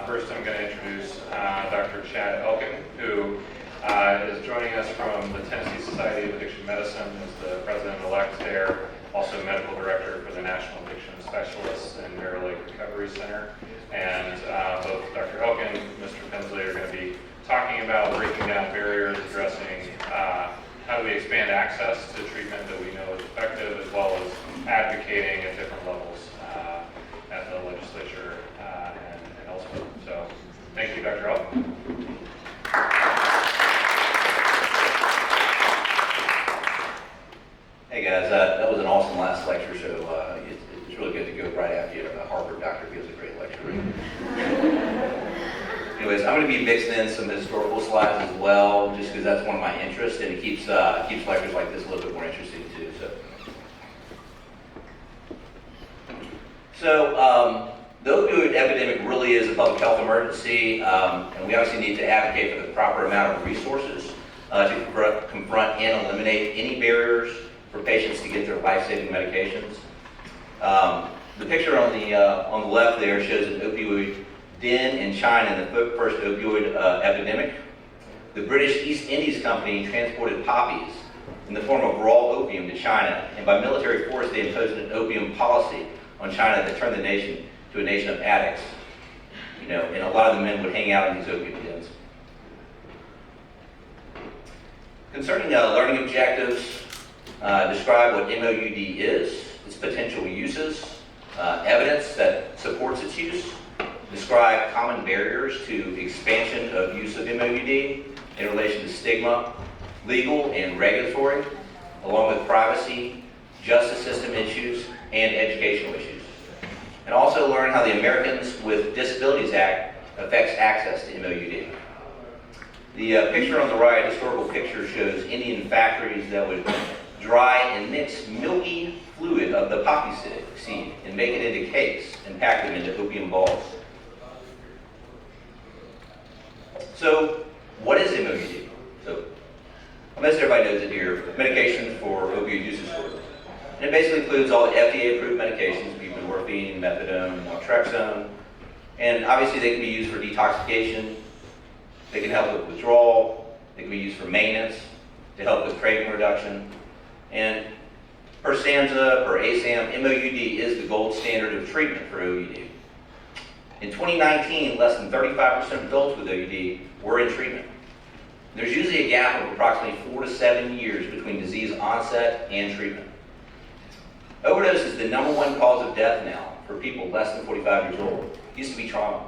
First, I'm going to introduce Dr. Chad Elkin, who is joining us from the Tennessee Society of Addiction Medicine as the president-elect there, also medical director for the National Addiction Specialists and Mirror Lake Recovery Center. And both Dr. Elkin and Mr. Pensley are going to be talking about breaking down barriers, addressing how do we expand access to treatment that we know is effective, as well as advocating at different levels at the legislature and elsewhere. So, thank you, Dr. Elkin. Hey guys, that was an awesome last lecture, so it's really good to go right after you. A Harvard doctor gives a great lecture. Anyways, I'm going to be mixing in some historical slides as well, just because that's one of my interests, and it keeps lectures like this a little bit more interesting too. So the opioid epidemic really is a public health emergency, and we obviously need to advocate for the proper amount of resources to confront and eliminate any barriers for patients to get their life-saving medications. The picture on the left there shows an opioid den in China in the first opioid epidemic. The British East Indies Company transported poppies in the form of raw opium to China, and by military force they imposed an opium policy on China that turned the nation to a nation of addicts. And a lot of the men would hang out in these opium dens. Concerning learning objectives, describe what MOUD is, its potential uses, evidence that supports its use, describe common barriers to expansion of use of MOUD in relation to stigma, legal and regulatory, along with privacy, justice system issues, and educational issues. And also learn how the Americans with Disabilities Act affects access to MOUD. The picture on the right, historical picture, shows Indian factories that would dry and mix milky fluid of the poppy seed and make it into cakes and pack them into opium balls. So, what is MOUD? So, most everybody knows it here, medication for opioid use disorder. And it basically includes all the FDA-approved medications, buprenorphine, methadone, naltrexone, and obviously they can be used for detoxification, they can help with withdrawal, they can be used for maintenance, to help with craving reduction, and per SAMHSA, per ASAM, MOUD is the gold standard of treatment for OUD. In 2019, less than 35% of adults with OUD were in treatment. There's usually a gap of approximately 4 to 7 years between disease onset and treatment. Overdose is the #1 cause of death now for people less than 45 years old. It used to be trauma.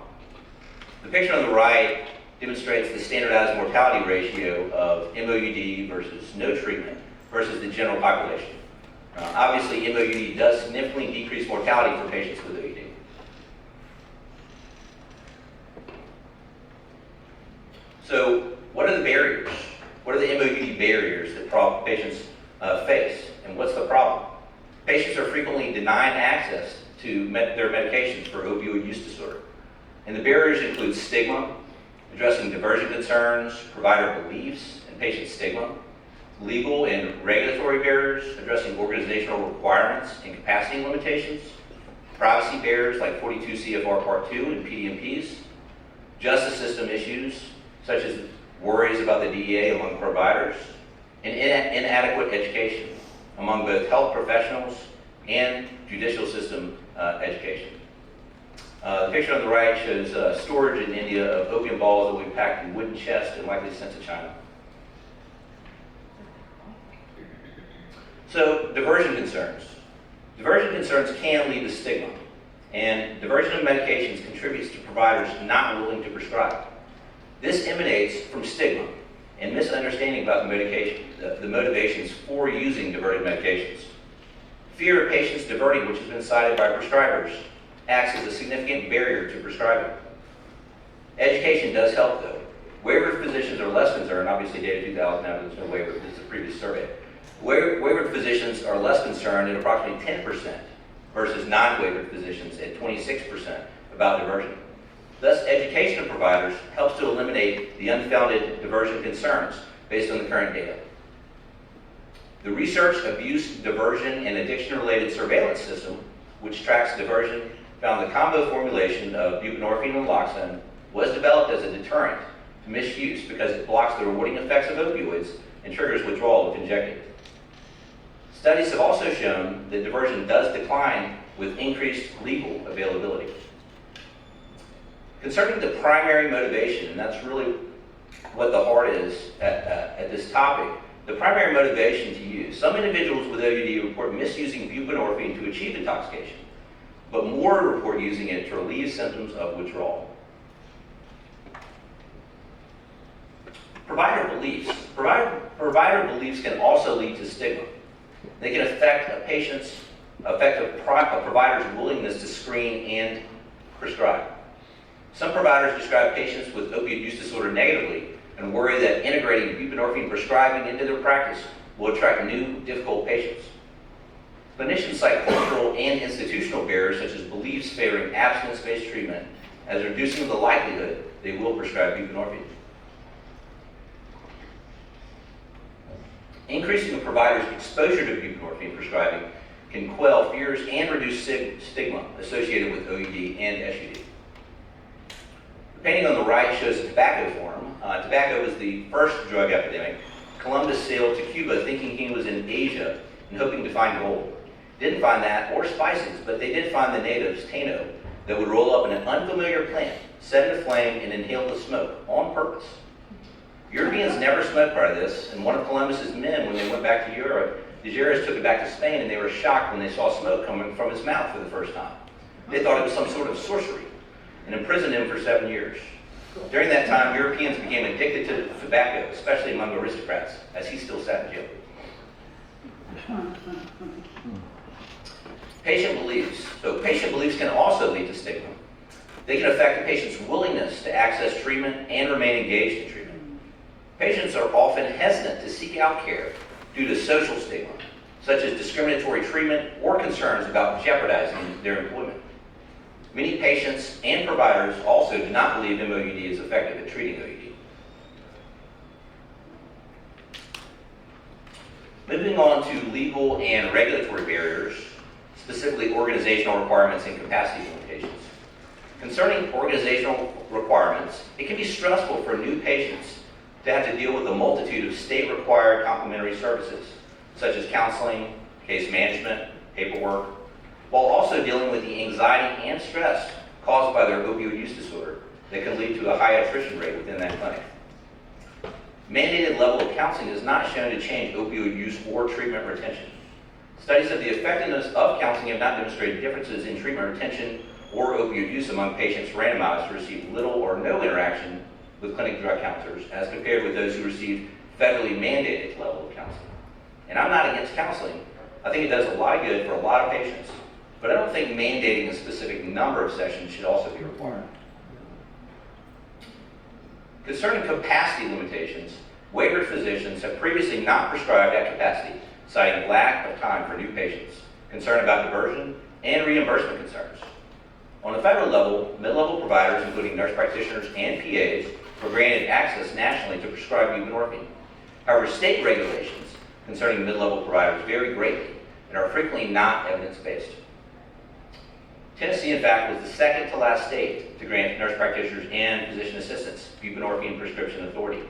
The picture on the right demonstrates the standardized mortality ratio of MOUD versus no treatment versus the general population. Obviously, MOUD does significantly decrease mortality for patients with OUD. So, what are the barriers? What are the MOUD barriers that patients face, and what's the problem? Patients are frequently denied access to their medications for opioid use disorder. And the barriers include stigma, addressing diversion concerns, provider beliefs, and patient stigma, legal and regulatory barriers, addressing organizational requirements and capacity limitations, privacy barriers like 42 CFR Part 2 and PDMPs, justice system issues, such as worries about the DEA among providers, and inadequate education among both health professionals and judicial system education. The picture on the right shows storage in India of opium balls that will be packed in wooden chests and likely sent to China. So, diversion concerns. Diversion concerns can lead to stigma, and diversion of medications contributes to providers not willing to prescribe. This emanates from stigma and misunderstanding about the medication, the motivations for using diverted medications. Fear of patients diverting, which has been cited by prescribers, acts as a significant barrier to prescribing. Education does help though. Waivered physicians are less concerned, obviously data 2000, now there's no waiver, this is a previous survey. Waivered physicians are less concerned at approximately 10% versus non-waivered physicians at 26% about diversion. Thus, education of providers helps to eliminate the unfounded diversion concerns based on the current data. The Research, Abuse, Diversion, and Addiction-Related Surveillance System, which tracks diversion found the combo formulation of buprenorphine and naloxone was developed as a deterrent to misuse because it blocks the rewarding effects of opioids and triggers withdrawal if injected. Studies have also shown that diversion does decline with increased legal availability. Concerning the primary motivation, and that's really what the heart is at this topic, the primary motivation to use. Some individuals with OUD report misusing buprenorphine to achieve intoxication, but more report using it to relieve symptoms of withdrawal. Provider beliefs. Provider beliefs can also lead to stigma. They can affect a provider's willingness to screen and prescribe. Some providers describe patients with opioid use disorder negatively and worry that integrating buprenorphine prescribing into their practice will attract new, difficult patients. Clinicians cite cultural and institutional barriers such as beliefs favoring abstinence-based treatment as reducing the likelihood they will prescribe buprenorphine. Increasing a provider's exposure to buprenorphine prescribing can quell fears and reduce stigma associated with OUD and SUD. The painting on the right shows a tobacco form. Tobacco was the first drug epidemic. Columbus sailed to Cuba thinking he was in Asia and hoping to find gold. Didn't find that or spices, but they did find the natives, Tano, that would roll up in an unfamiliar plant, set it aflame, and inhale the smoke on purpose. Europeans never smoked prior to this, and one of Columbus's men, when they went back to Europe, the Jerez took it back to Spain, and they were shocked when they saw smoke coming from his mouth for the first time. They thought it was some sort of sorcery, and imprisoned him for 7 years. During that time, Europeans became addicted to tobacco, especially among aristocrats, as he still sat in jail. Patient beliefs. So patient beliefs can also lead to stigma. They can affect the patient's willingness to access treatment and remain engaged in treatment. Patients are often hesitant to seek out care due to social stigma, such as discriminatory treatment or concerns about jeopardizing their employment. Many patients and providers also do not believe MOUD is effective at treating OUD. Moving on to legal and regulatory barriers, specifically organizational requirements and capacity limitations. Concerning organizational requirements, it can be stressful for new patients to have to deal with a multitude of state-required complementary services, such as counseling, case management, paperwork, while also dealing with the anxiety and stress caused by their opioid use disorder that can lead to a high attrition rate within that clinic. Mandated level of counseling is not shown to change opioid use or treatment retention. Studies of the effectiveness of counseling have not demonstrated differences in treatment retention or opioid use among patients randomized to receive little or no interaction with clinic drug counselors as compared with those who received federally mandated level of counseling. And I'm not against counseling. I think it does a lot of good for a lot of patients, but I don't think mandating a specific number of sessions should also be required. Concerning capacity limitations, waiver physicians have previously not prescribed at capacity, citing lack of time for new patients, concern about diversion, and reimbursement concerns. On a federal level, mid-level providers, including nurse practitioners and PAs, were granted access nationally to prescribe buprenorphine. However, state regulations concerning mid-level providers vary greatly and are frequently not evidence-based. Tennessee, in fact, was the second to last state to grant nurse practitioners and physician assistants buprenorphine prescription authority.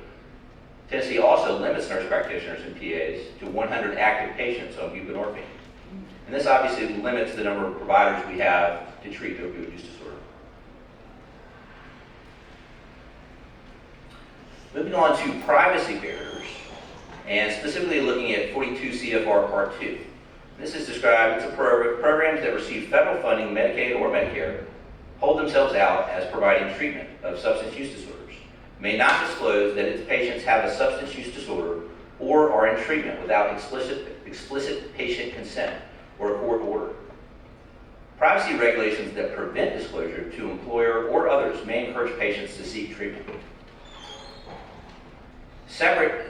Tennessee also limits nurse practitioners and PAs to 100 active patients on buprenorphine. And this obviously limits the number of providers we have to treat opioid use disorder. Moving on to privacy barriers, and specifically looking at 42 CFR Part 2. This is described as programs that receive federal funding, Medicaid or Medicare, hold themselves out as providing treatment of substance use disorders, may not disclose that its patients have a substance use disorder or are in treatment without explicit patient consent or a court order. Privacy regulations that prevent disclosure to employer or others may encourage patients to seek treatment.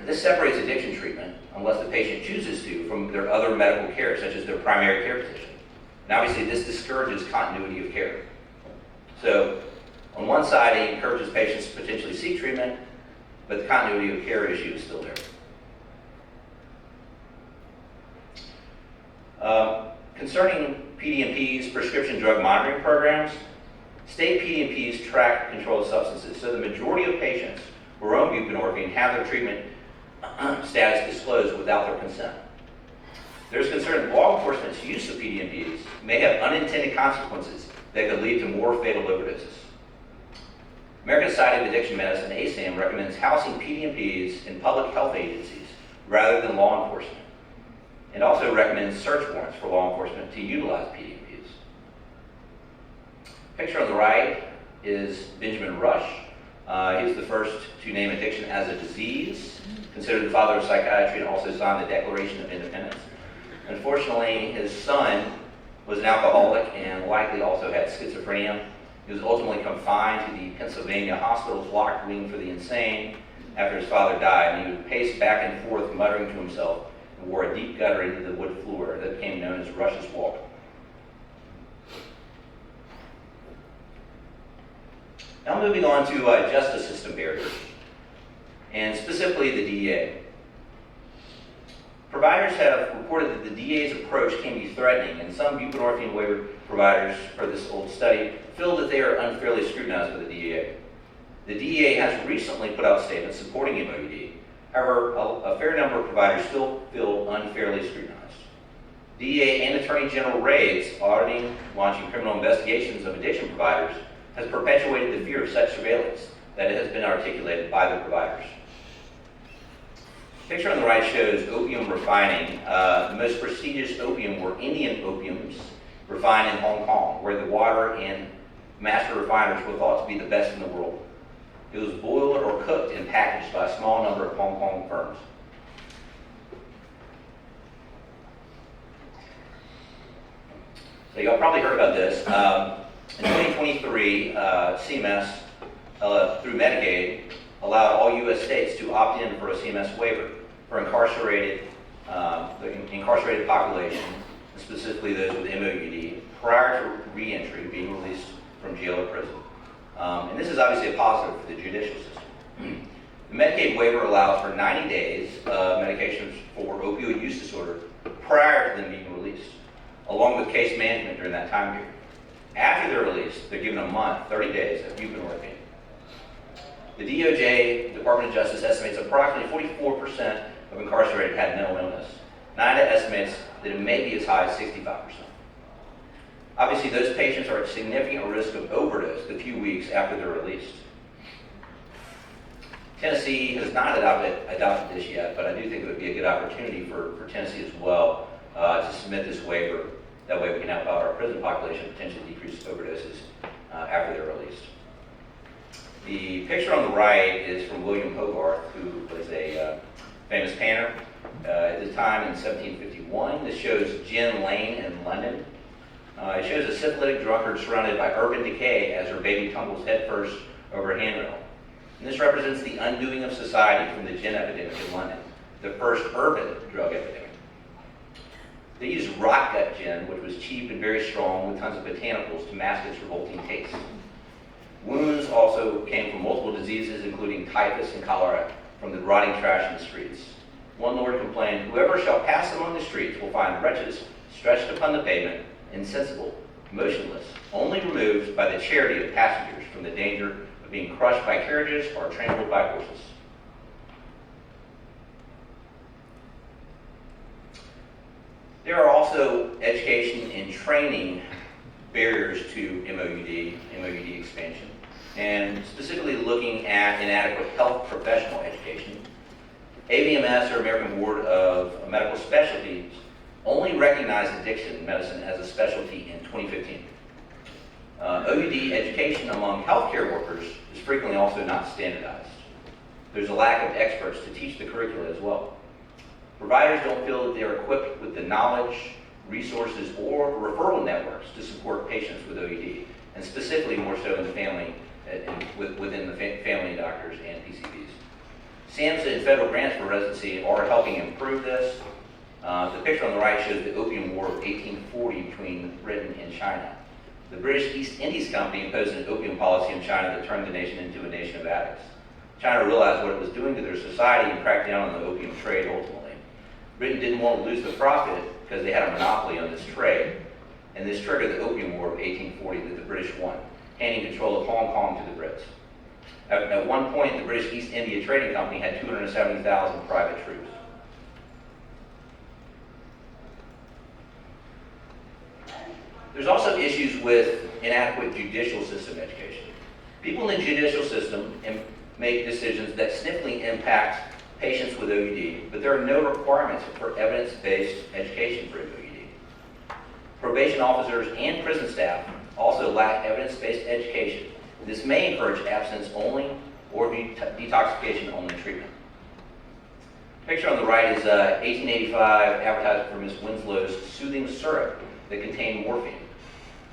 This separates addiction treatment, unless the patient chooses to, from their other medical care, such as their primary care physician. And obviously, this discourages continuity of care. So, on one side, it encourages patients to potentially seek treatment, but the continuity of care issue is still there. Concerning PDMPs, prescription drug monitoring programs. State PDMPs track controlled substances, so the majority of patients who are on buprenorphine have their treatment status disclosed without their consent. There's concern that law enforcement's use of PDMPs may have unintended consequences that could lead to more fatal overdoses. American Society of Addiction Medicine, ASAM, recommends housing PDMPs in public health agencies rather than law enforcement, and also recommends search warrants for law enforcement to utilize PDMPs. Picture on the right is Benjamin Rush. He was the first to name addiction as a disease, considered the father of psychiatry, and also signed the Declaration of Independence. Unfortunately, his son was an alcoholic and likely also had schizophrenia. He was ultimately confined to the Pennsylvania hospital's locked wing for the insane after his father died, and he would pace back and forth muttering to himself and wore a deep gutter into the wood floor that became known as Rush's Walk. Now moving on to justice system barriers, and specifically the DEA. Providers have reported that the DEA's approach can be threatening, and some buprenorphine waiver providers, per this old study, feel that they are unfairly scrutinized by the DEA. The DEA has recently put out statements supporting MOUD. However, a fair number of providers still feel unfairly scrutinized. DEA and Attorney General raids auditing, launching criminal investigations of addiction providers has perpetuated the fear of such surveillance that it has been articulated by the providers. The picture on the right shows opium refining. The most prestigious opium were Indian opiums refined in Hong Kong, where the water and master refiners were thought to be the best in the world. It was boiled or cooked and packaged by a small number of Hong Kong firms. So y'all probably heard about this. In 2023, CMS, through Medicaid, allowed all U.S. states to opt in for a CMS waiver for the incarcerated population, specifically those with MOUD, prior to re-entry, being released from jail or prison. And this is obviously a positive for the judicial system. The Medicaid waiver allows for 90 days medications for opioid use disorder prior to them being released, along with case management during that time period. After they're released, they're given a month, 30 days of buprenorphine. The DOJ, Department of Justice, estimates approximately 44% of incarcerated had mental illness. NIDA estimates that it may be as high as 65%. Obviously, those patients are at significant risk of overdose the few weeks after they're released. Tennessee has not adopted this yet, but I do think it would be a good opportunity for Tennessee as well to submit this waiver. That way we can help out our prison population potentially decrease overdoses after they're released. The picture on the right is from William Hogarth, who was a famous tanner at the time in 1751. This shows Gin Lane in London. It shows a syphilitic drunkard surrounded by urban decay as her baby tumbles headfirst over a handrail. And this represents the undoing of society from the gin epidemic in London, the first urban drug epidemic. They used rock gut gin, which was cheap and very strong with tons of botanicals to mask its revolting taste. Wounds also came from multiple diseases, including typhus and cholera, from the rotting trash in the streets. One lord complained, "Whoever shall pass among the streets will find wretches stretched upon the pavement, insensible, motionless, only removed by the charity of passengers from the danger of being crushed by carriages or trampled by horses." There are also education and training barriers to MOUD expansion, and specifically looking at inadequate health professional education. ABMS, or American Board of Medical Specialties, only recognized addiction medicine as a specialty in 2015. OUD education among healthcare workers is frequently also not standardized. There's a lack of experts to teach the curricula as well. Providers don't feel that they're equipped with the knowledge, resources, or referral networks to support patients with OUD, and specifically more so in the family, within the family doctors and PCPs. SAMHSA and federal grants for residency are helping improve this. The picture on the right shows the Opium War of 1840 between Britain and China. The British East Indies Company imposed an opium policy in China that turned the nation into a nation of addicts. China realized what it was doing to their society and cracked down on the opium trade ultimately. Britain didn't want to lose the profit because they had a monopoly on this trade. and this triggered the Opium War of 1840 that the British won, handing control of Hong Kong to the Brits. At one point, the British East India Trading Company had 270,000 private troops. There's also issues with inadequate judicial system education. People in the judicial system make decisions that significantly impact patients with OUD, but there are no requirements for evidence-based education for OUD. Probation officers and prison staff also lack evidence-based education. This may encourage abstinence-only or detoxification-only treatment. The picture on the right is 1885 advertisement for Miss Winslow's soothing syrup that contained morphine.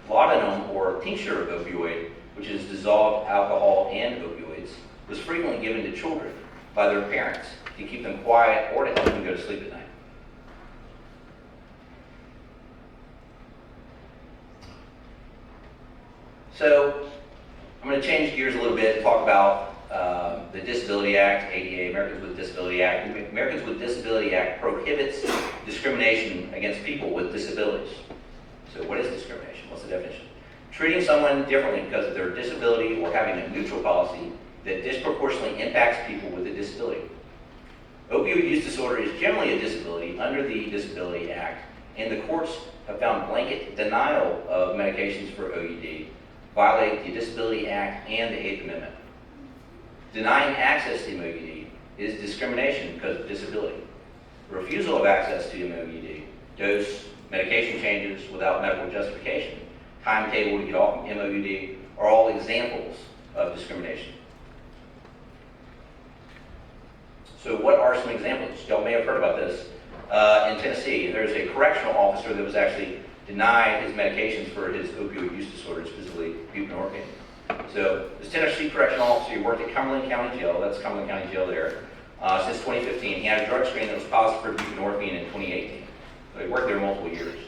Laudanum, or tincture of opioid, which is dissolved alcohol and opioids, was frequently given to children by their parents to keep them quiet or to help them go to sleep at night. So I'm going to change gears a little bit and talk about the Disability Act, ADA, Americans with Disability Act. The Americans with Disability Act prohibits discrimination against people with disabilities. So what is discrimination? What's the definition? Treating someone differently because of their disability or having a neutral policy that disproportionately impacts people with a disability. Opioid use disorder is generally a disability under the Disability Act, and the courts have found blanket denial of medications for OUD violate the Disability Act and the Eighth Amendment. Denying access to MOUD is discrimination because of disability. Refusal of access to MOUD, dose, medication changes without medical justification, timetable to get off MOUD are all examples of discrimination. So what are some examples? Y'all may have heard about this. In Tennessee, there's a correctional officer that was actually denied his medications for his opioid use disorder, specifically buprenorphine. So this Tennessee correctional officer, he worked at Cumberland County Jail, that's Cumberland County Jail there, since 2015. He had a drug screen that was positive for buprenorphine in 2018. So he worked there multiple years.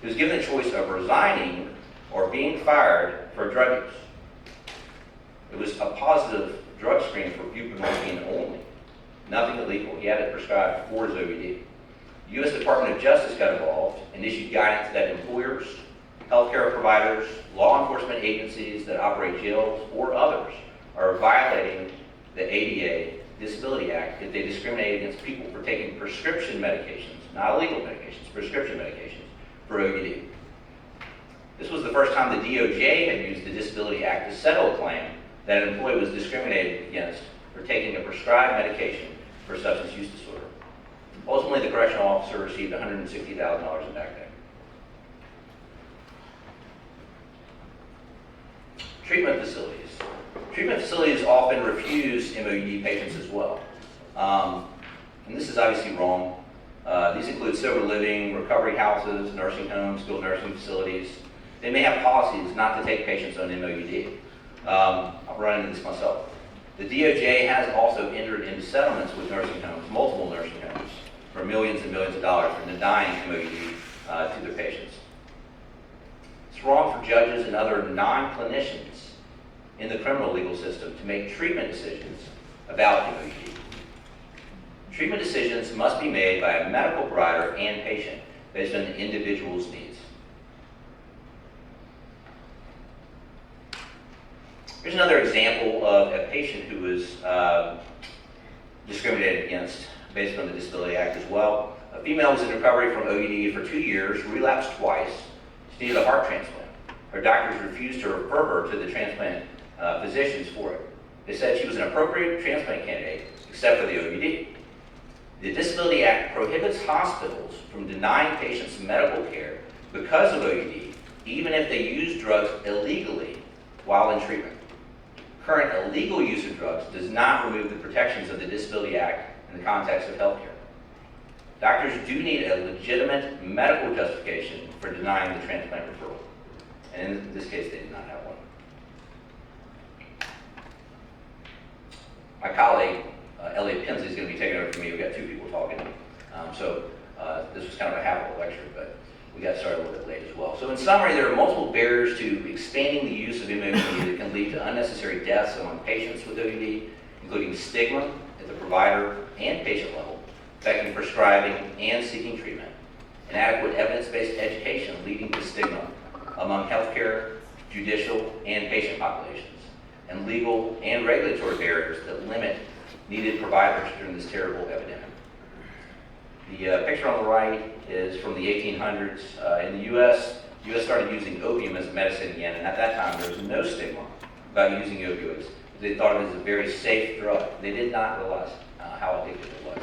He was given the choice of resigning or being fired for drug use. It was a positive drug screen for buprenorphine only, nothing illegal. He had it prescribed for his OUD. The U.S. Department of Justice got involved and issued guidance that employers, healthcare providers, law enforcement agencies that operate jails, or others are violating the ADA Disability Act if they discriminate against people for taking prescription medications, not illegal medications, prescription medications for OUD. This was the first time the DOJ had used the Disability Act to settle a claim that an employee was discriminated against for taking a prescribed medication for substance use disorder. Ultimately, the correctional officer received $160,000 in back pay. Treatment facilities. Treatment facilities often refuse MOUD patients as well. And this is obviously wrong. These include sober living, recovery houses, nursing homes, skilled nursing facilities. They may have policies not to take patients on MOUD. I've run into this myself. The DOJ has also entered into settlements with nursing homes, multiple nursing homes, for millions and millions of dollars for denying MOUD to their patients. It's wrong for judges and other non-clinicians in the criminal legal system to make treatment decisions about MOUD. Treatment decisions must be made by a medical provider and patient based on the individual's needs. Here's another example of a patient who was discriminated against based on the Disability Act as well. A female was in recovery from OUD for 2 years, relapsed twice. She needed a heart transplant. Her doctors refused to refer her to the transplant physicians for it. They said she was an appropriate transplant candidate, except for the OUD. The Disability Act prohibits hospitals from denying patients medical care because of OUD, even if they use drugs illegally while in treatment. Current illegal use of drugs does not remove the protections of the Disability Act in the context of healthcare. Doctors do need a legitimate medical justification for denying the transplant referral. And in this case, they did not have one. My colleague, Elliot Pinsley, is going to be taking over from me. We've got two people talking. This was kind of a half of a lecture, but we got started a little bit late as well. So in summary, there are multiple barriers to expanding the use of MOUD that can lead to unnecessary deaths among patients with OUD, including stigma at the provider and patient level, affecting prescribing and seeking treatment, inadequate evidence-based education leading to stigma among healthcare, judicial, and patient populations, and legal and regulatory barriers that limit needed providers during this terrible epidemic. The picture on the right is from the 1800s. In the U.S., started using opium as medicine again, and at that time there was no stigma about using opioids. They thought it was a very safe drug. They did not realize how addictive it was.